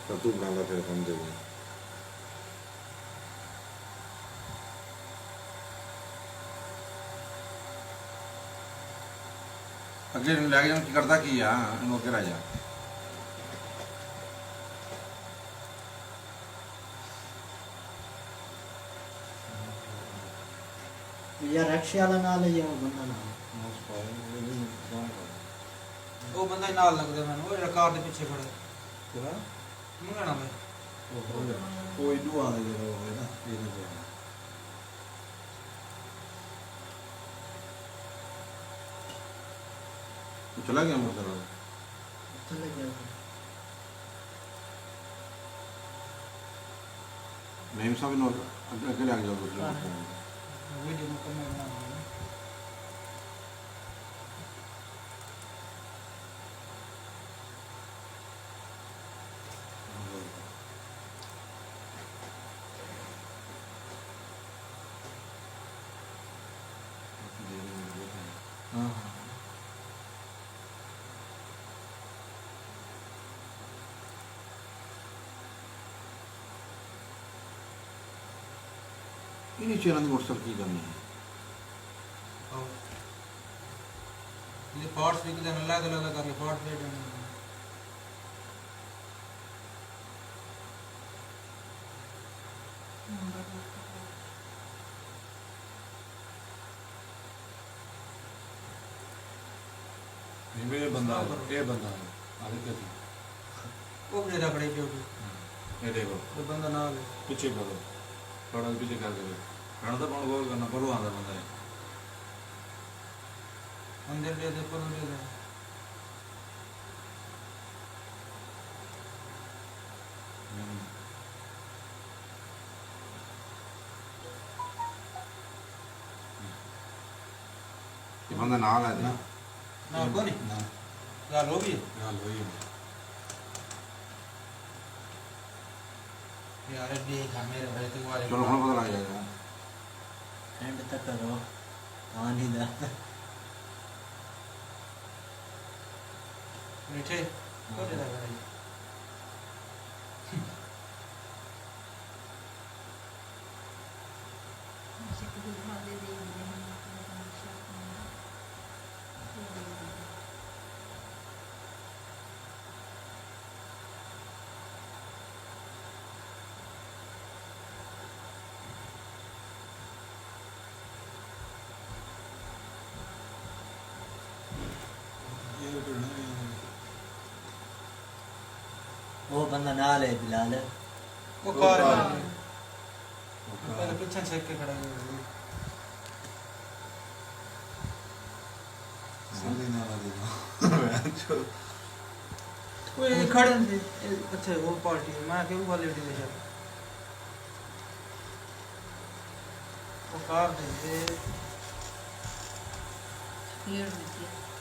ਤਾਂ ਤੂੰ ਬਣਾ ਲਾ ਫਿਰ ਕੰਮ ਦੇ ਦੇ ਅੱਗੇ ਨੂੰ ਲੈ ਕੇ ਜਾਣ ਕੀ ਕਰਦਾ ਕੀ ਆ ਇਹਨੂੰ ਅੱਗੇ ਰਹਿ ਜਾ यार रक्षा वाला नाल है या वो बंदा नाल ਉਹ ਬੰਦਾ ਹੀ ਨਾਲ ਲੱਗਦਾ ਮੈਨੂੰ ਉਹ ਜਿਹੜਾ ਕਾਰ ਦੇ ਪਿੱਛੇ ਖੜਾ तेरा ਮੰਗਣਾ ਮੈਂ कोई दुआ है जो है ना ये नहीं तू चला गया मतलब चले गया नहीं साहब नो अकेले आ जाओ दूसरे वीडियो मुकम्मल बनाना है हां इन्हीं चेहरा की व्हाट्सएप की करनी है ये पार्ट्स भी किधर अलग अलग करके पार्ट दे देना नहीं ये बंदा है आगे क्या थी वो भी रगड़े पे उठी ये देखो वो बंदा ना ले पीछे करो थोड़ा पीछे कर दो खाना तो पाउंड गोल करना पड़ो आंदा बंदा है अंदर ले दे पर ले दे ये बंदा नाल है ना ना कोनी ना ला लो भी नाल वही है यार देख मेरे भाई तो वाले चलो हम पता लग जाएगा एंड तक करो पानी दा मीठे तो दे लगा रही वो बंदा नाल है बिलाल वो कार में पहले पीछे छेक के खड़ा है जल्दी ना ला देना कोई खड़े थे अच्छा वो पार्टी मैं के वो वाले उठी दे वो car they Here with you.